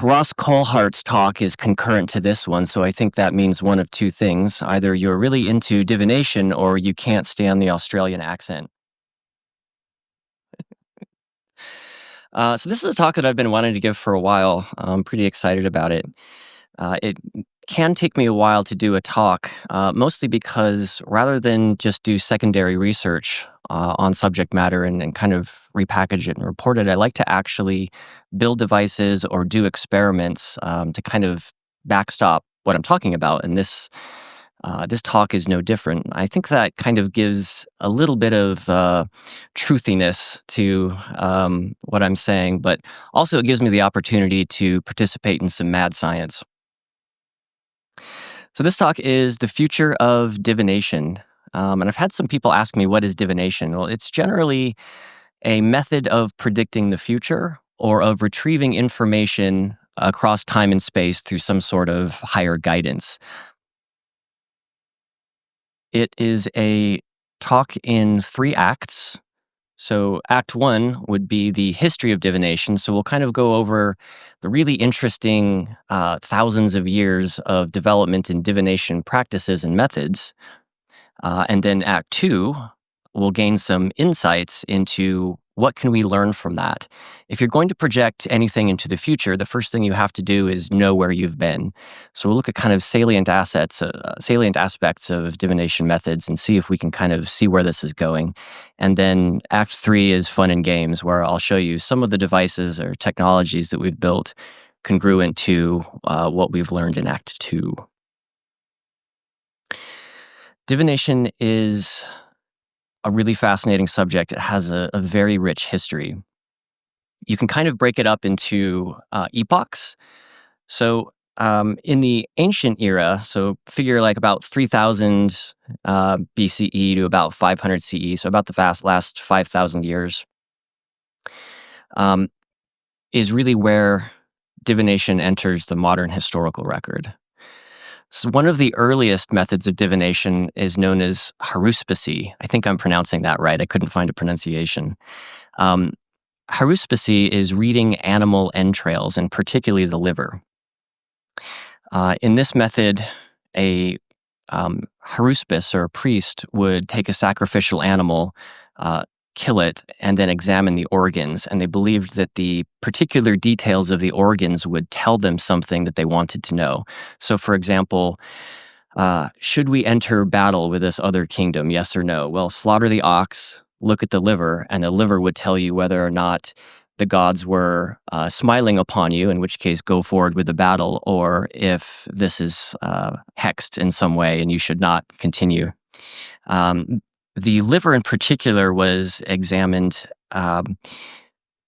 Ross Coulhart's talk is concurrent to this one, so I think that means one of two things. Either you're really into divination or you can't stand the Australian accent. So this is a talk that I've been wanting to give for a while. I'm pretty excited about it. It can take me a while to do a talk, mostly because rather than just do secondary research on subject matter and kind of repackage it and report it, I like to actually build devices or do experiments to kind of backstop what I'm talking about. And this talk is no different. I think that kind of gives a little bit of truthiness to what I'm saying, but also it gives me the opportunity to participate in some mad science. So this talk is the future of divination. And I've had some people ask me, what is divination? Well, it's generally a method of predicting the future or of retrieving information across time and space through some sort of higher guidance. It is a talk in 3 acts. So Act 1 would be the history of divination. So we'll kind of go over the really interesting thousands of years of development in divination practices and methods. And then Act 2 will gain some insights into what can we learn from that. If you're going to project anything into the future, the first thing you have to do is know where you've been. So we'll look at kind of salient aspects of divination methods and see if we can kind of see where this is going. And then Act 3 is fun and games, where I'll show you some of the devices or technologies that we've built congruent to what we've learned in Act 2. Divination is a really fascinating subject. It has a very rich history. You can kind of break it up into epochs. So in the ancient era, so figure like about 3000 BCE to about 500 CE, so about the last 5,000 years, is really where divination enters the modern historical record. So one of the earliest methods of divination is known as Haruspacy. I think I'm pronouncing that right. I couldn't find a pronunciation. Haruspacy is reading animal entrails, and particularly the liver. In this method, a haruspis, or a priest, would take a sacrificial animal, kill it, and then examine the organs. And they believed that the particular details of the organs would tell them something that they wanted to know. So, for example, should we enter battle with this other kingdom? Yes or no? Well, slaughter the ox, look at the liver, and the liver would tell you whether or not the gods were smiling upon you, in which case go forward with the battle, or if this is hexed in some way and you should not continue. The liver in particular was examined, I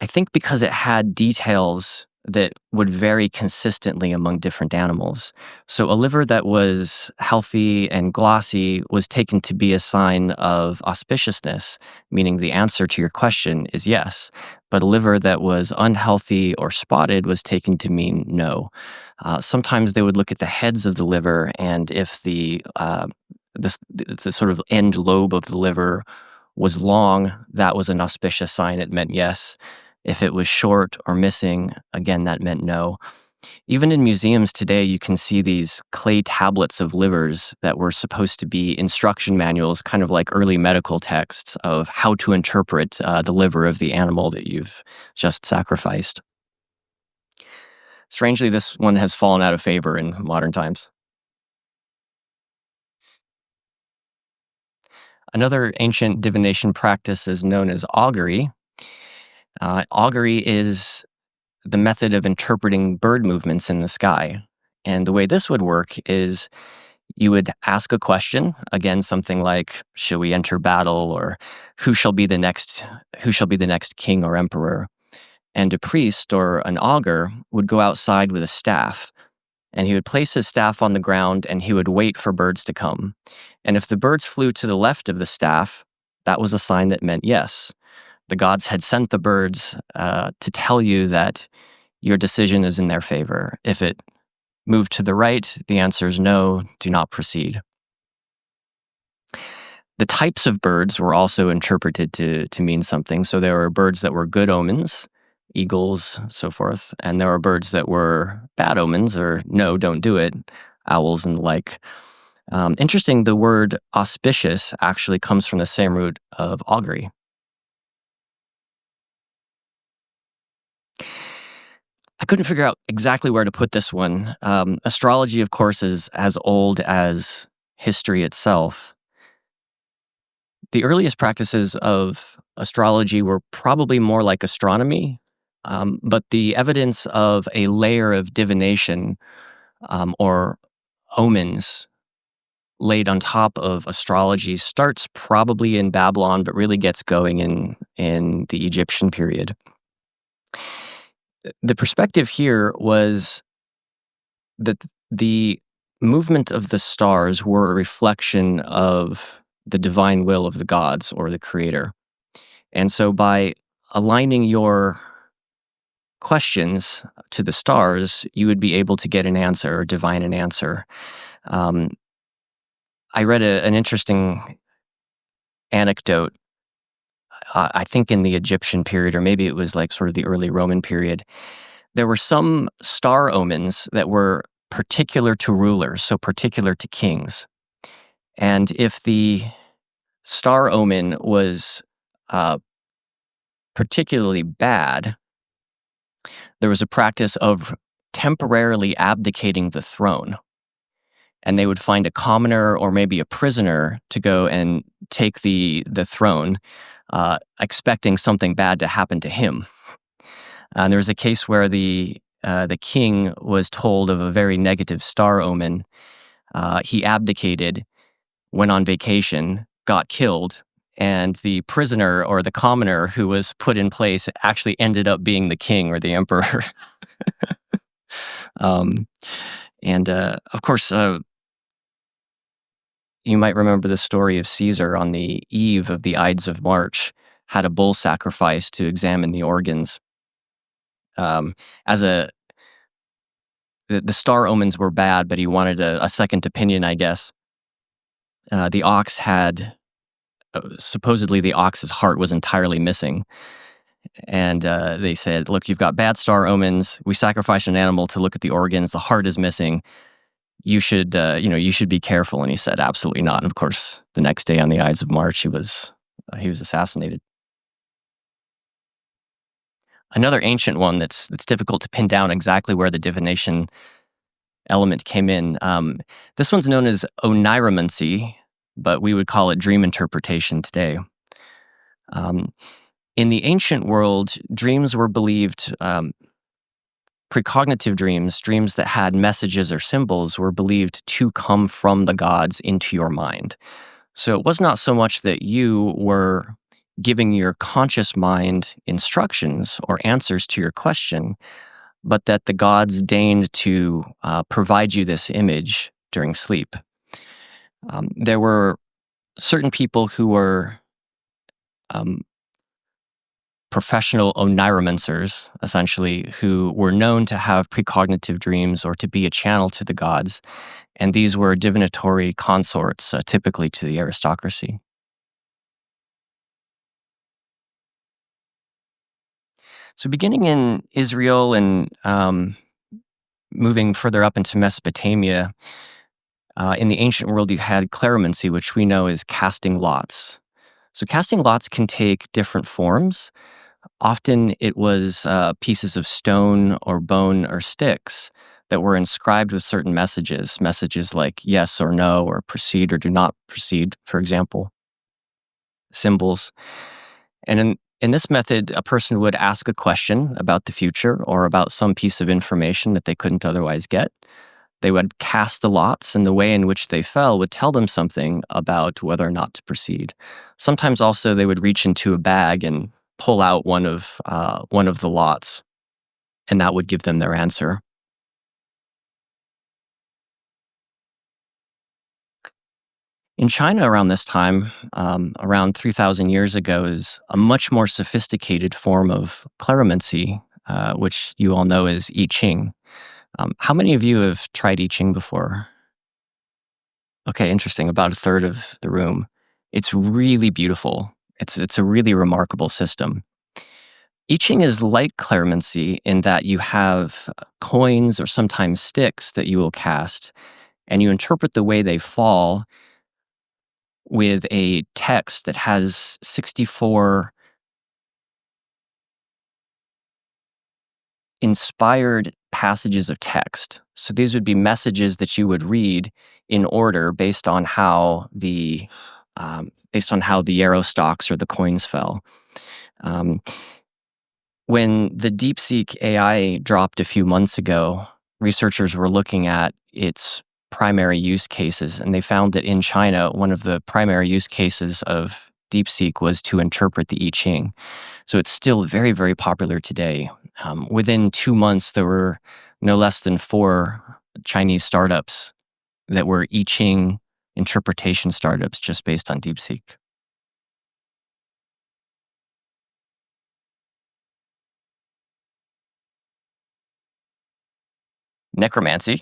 think because it had details that would vary consistently among different animals. So a liver that was healthy and glossy was taken to be a sign of auspiciousness, meaning the answer to your question is yes. But a liver that was unhealthy or spotted was taken to mean no. Sometimes they would look at the heads of the liver, and if the sort of end lobe of the liver was long, that was an auspicious sign. It meant yes. If it was short or missing, again, that meant no. Even in museums today, you can see these clay tablets of livers that were supposed to be instruction manuals, kind of like early medical texts of how to interpret the liver of the animal that you've just sacrificed. Strangely, this one has fallen out of favor in modern times. Another ancient divination practice is known as augury. Augury is the method of interpreting bird movements in the sky. And the way this would work is you would ask a question, again, something like, should we enter battle, or who shall be the next king or emperor? And a priest or an augur would go outside with a staff, and he would place his staff on the ground and he would wait for birds to come. And if the birds flew to the left of the staff, that was a sign that meant yes. The gods had sent the birds to tell you that your decision is in their favor. If it moved to the right, the answer is no, do not proceed. The types of birds were also interpreted to mean something. So there were birds that were good omens, eagles, so forth. And there were birds that were bad omens, or no, don't do it, owls and the like. Interesting, the word auspicious actually comes from the same root of augury. I couldn't figure out exactly where to put this one. Astrology, of course, is as old as history itself. The earliest practices of astrology were probably more like astronomy, but the evidence of a layer of divination or omens laid on top of astrology starts probably in Babylon, but really gets going in the Egyptian period. The perspective here was that the movement of the stars were a reflection of the divine will of the gods or the creator. And so by aligning your questions to the stars, you would be able to get an answer or divine an answer. I read an interesting anecdote, I think in the Egyptian period, or maybe it was like sort of the early Roman period. There were some star omens that were particular to rulers, so particular to kings. And if the star omen was particularly bad, there was a practice of temporarily abdicating the throne. And they would find a commoner or maybe a prisoner to go and take the throne, expecting something bad to happen to him. There was a case where the king was told of a very negative star omen. He abdicated, went on vacation, got killed, and the prisoner or the commoner who was put in place actually ended up being the king or the emperor. Of course, you might remember the story of Caesar on the eve of the Ides of March, had a bull sacrifice to examine the organs. The star omens were bad, but he wanted a second opinion, I guess. The ox had, supposedly the ox's heart was entirely missing. And they said, look, you've got bad star omens. We sacrificed an animal to look at the organs. The heart is missing. You should be careful. And he said, absolutely not. And of course, the next day on the Ides of March, he was assassinated. Another ancient one that's difficult to pin down exactly where the divination element came in. This one's known as oniromancy, but we would call it dream interpretation today. In the ancient world, dreams were believed, precognitive dreams, dreams that had messages or symbols, were believed to come from the gods into your mind. So it was not so much that you were giving your conscious mind instructions or answers to your question, but that the gods deigned to provide you this image during sleep. There were certain people who were professional oniromancers, essentially, who were known to have precognitive dreams or to be a channel to the gods. And these were divinatory consorts, typically to the aristocracy. So beginning in Israel and moving further up into Mesopotamia, in the ancient world you had chiromancy, which we know is casting lots. So casting lots can take different forms. Often it was pieces of stone or bone or sticks that were inscribed with certain messages like yes or no, or proceed or do not proceed, for example, symbols. And in this method, a person would ask a question about the future or about some piece of information that they couldn't otherwise get. They would cast the lots, and the way in which they fell would tell them something about whether or not to proceed. Sometimes also they would reach into a bag and pull out one of the lots, and that would give them their answer. In China around this time, around 3,000 years ago, is a much more sophisticated form of chiromancy, which you all know as I Ching. How many of you have tried I Ching before? Okay, interesting. About a third of the room. It's really beautiful. It's a really remarkable system. I Ching is like Necromancy in that you have coins or sometimes sticks that you will cast, and you interpret the way they fall with a text that has 64 inspired passages of text. So these would be messages that you would read in order based on how the arrow stalks or the coins fell. When the DeepSeek AI dropped a few months ago, researchers were looking at its primary use cases, and they found that in China, one of the primary use cases of DeepSeek was to interpret the I Ching. So it's still very, very popular today. Within 2 months, there were no less than 4 Chinese startups that were I Ching interpretation startups just based on DeepSeek. Necromancy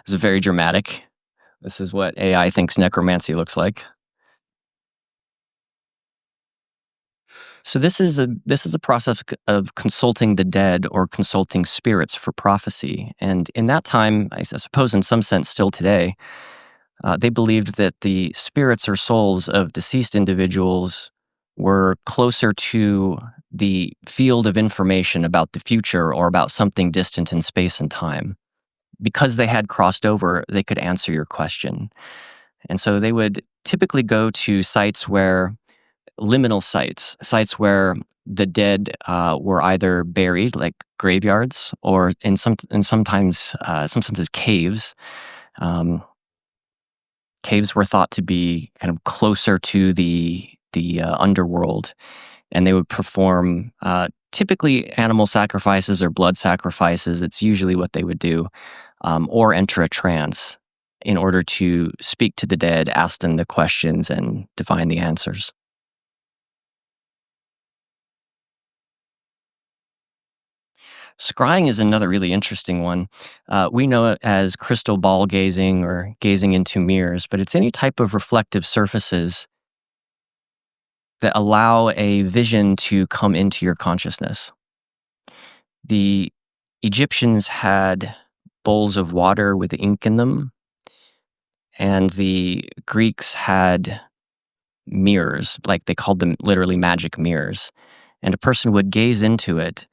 is very dramatic. This is what AI thinks necromancy looks like. So this is a process of consulting the dead or consulting spirits for prophecy. And in that time, I suppose in some sense still today, they believed that the spirits or souls of deceased individuals were closer to the field of information about the future or about something distant in space and time. Because they had crossed over, they could answer your question. And so they would typically go to liminal sites where the dead were either buried, like graveyards, or in some senses caves. Caves were thought to be kind of closer to the underworld, and they would perform typically animal sacrifices or blood sacrifices. It's usually what they would do, or enter a trance in order to speak to the dead, ask them the questions, and divine the answers. Scrying is another really interesting one. We know it as crystal ball gazing or gazing into mirrors, but it's any type of reflective surfaces that allow a vision to come into your consciousness. The Egyptians had bowls of water with ink in them, and the Greeks had mirrors, like they called them literally magic mirrors. And a person would gaze into it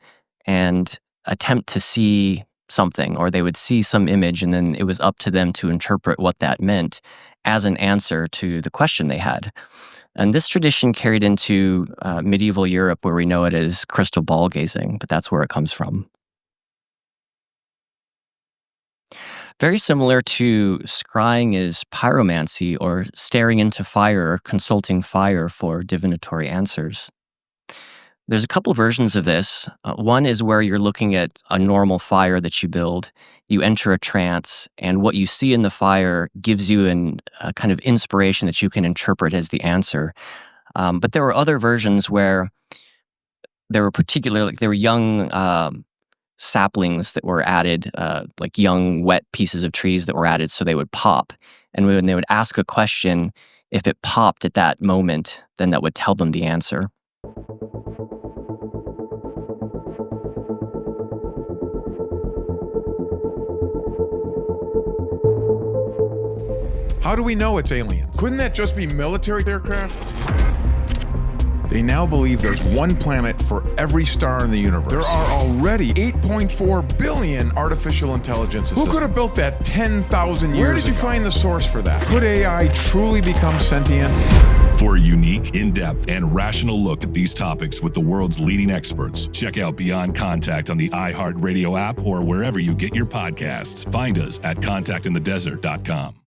and attempt to see something, or they would see some image, and then it was up to them to interpret what that meant as an answer to the question they had. And this tradition carried into medieval Europe, where we know it as crystal ball gazing, but that's where it comes from. Very similar to scrying is pyromancy, or staring into fire or consulting fire for divinatory answers. There's a couple versions of this. One is where you're looking at a normal fire that you build. You enter a trance, and what you see in the fire gives you a kind of inspiration that you can interpret as the answer. But there were other versions where there were young saplings that were added, like young wet pieces of trees that were added, so they would pop. And when they would ask a question, if it popped at that moment, then that would tell them the answer. How do we know it's aliens? Couldn't that just be military aircraft? They now believe there's one planet for every star in the universe. There are already 8.4 billion artificial intelligences. Who could have built that 10,000 years ago? Where did you find the source for that? Could AI truly become sentient? For a unique, in-depth, and rational look at these topics with the world's leading experts, check out Beyond Contact on the iHeartRadio app or wherever you get your podcasts. Find us at contactinthedesert.com.